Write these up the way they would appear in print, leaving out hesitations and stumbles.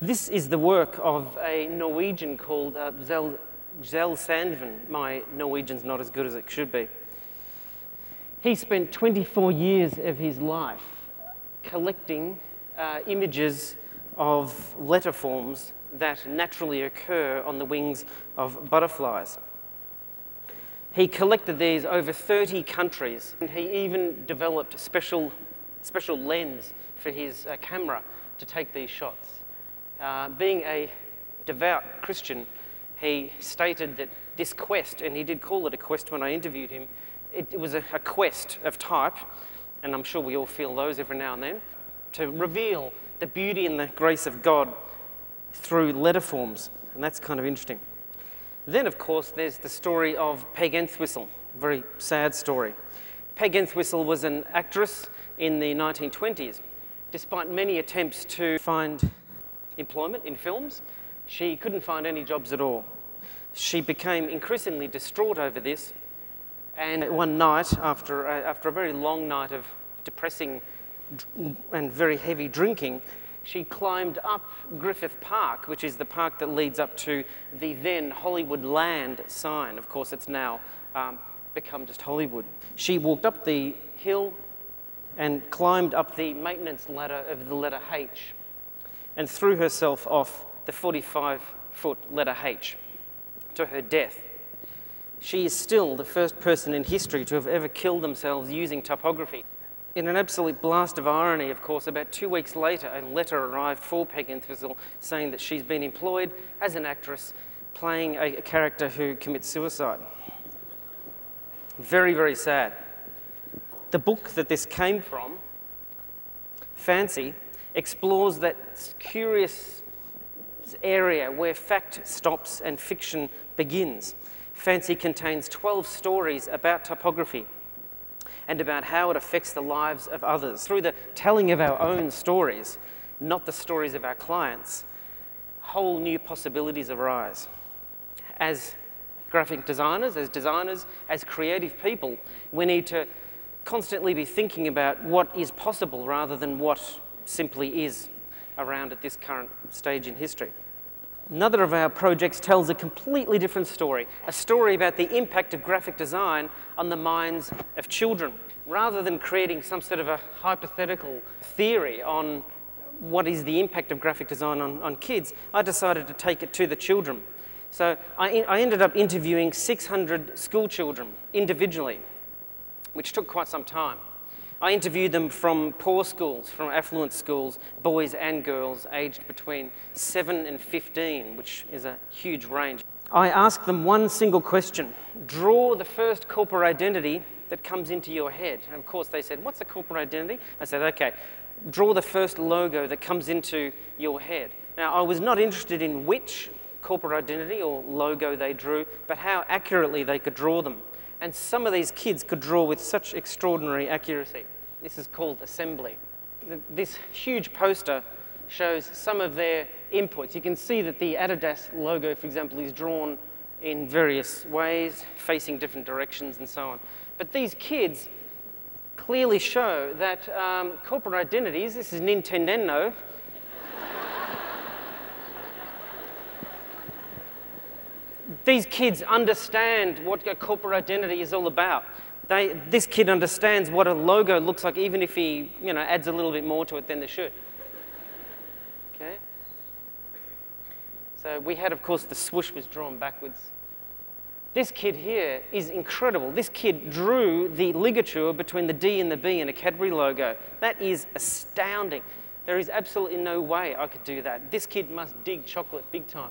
This is the work of a Norwegian called Zell Sandven. My Norwegian's not as good as it should be. He spent 24 years of his life collecting images of letter forms that naturally occur on the wings of butterflies. He collected these over 30 countries, and he even developed a special lens for his camera to take these shots. Being a devout Christian, he stated that this quest, and he did call it a quest when I interviewed him, it was a quest of type, and I'm sure we all feel those every now and then, to reveal the beauty and the grace of God through letter forms, and that's kind of interesting. Then, of course, there's the story of Peg Entwistle, a very sad story. Peg Entwistle was an actress in the 1920s. Despite many attempts to find employment in films, she couldn't find any jobs at all. She became increasingly distraught over this, and one night, after a very long night of depressing and very heavy drinking, she climbed up Griffith Park, which is the park that leads up to the then Hollywood Land sign. Of course, it's now become just Hollywood. She walked up the hill and climbed up the maintenance ladder of the letter H and threw herself off the 45-foot letter H to her death. She is still the first person in history to have ever killed themselves using typography. In an absolute blast of irony, of course, about 2 weeks later, a letter arrived for Peg Entwistle saying that she's been employed as an actress playing a character who commits suicide. Very, very sad. The book that this came from, Fancy, explores that curious area where fact stops and fiction begins. Fancy contains 12 stories about typography and about how it affects the lives of others. Through the telling of our own stories, not the stories of our clients, whole new possibilities arise. As graphic designers, as creative people, we need to constantly be thinking about what is possible rather than what simply is around at this current stage in history. Another of our projects tells a completely different story, a story about the impact of graphic design on the minds of children. Rather than creating some sort of a hypothetical theory on what is the impact of graphic design on kids, I decided to take it to the children. So I ended up interviewing 600 school children individually, which took quite some time. I interviewed them from poor schools, from affluent schools, boys and girls aged between 7 and 15, which is a huge range. I asked them one single question: draw the first corporate identity that comes into your head. And of course they said, what's a corporate identity? I said, okay, draw the first logo that comes into your head. Now, I was not interested in which corporate identity or logo they drew, but how accurately they could draw them. And some of these kids could draw with such extraordinary accuracy. This is called assembly. This huge poster shows some of their inputs. You can see that the AgIdeas logo, for example, is drawn in various ways, facing different directions and so on. But these kids clearly show that corporate identities, this is Nintendo, these kids understand what a corporate identity is all about. This kid understands what a logo looks like, even if he, adds a little bit more to it than they should. Okay. So we had, of course, the swoosh was drawn backwards. This kid here is incredible. This kid drew the ligature between the D and the B in a Cadbury logo. That is astounding. There is absolutely no way I could do that. This kid must dig chocolate big time.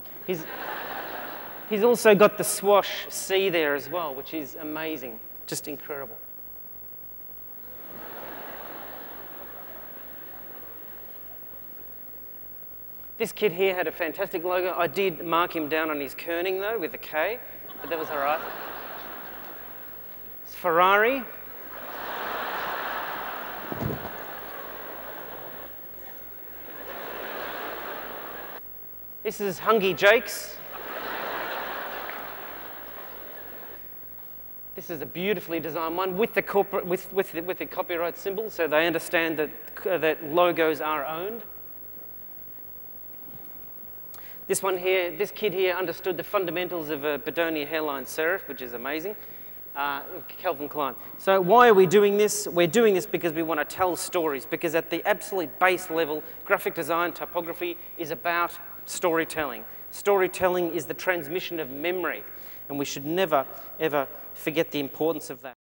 He's also got the swoosh C there as well, which is amazing. Just incredible. This kid here had a fantastic logo. I did mark him down on his kerning, though, with a K, but that was all right. It's Ferrari. This is Hungry Jake's. This is a beautifully designed one with the corporate, with the copyright symbol, so they understand that logos are owned. This one here, this kid here understood the fundamentals of a Bedonia hairline serif, which is amazing. Calvin Klein. So why are we doing this? We're doing this because we want to tell stories, because at the absolute base level, graphic design, typography is about storytelling. Storytelling is the transmission of memory, and we should never, ever forget the importance of that.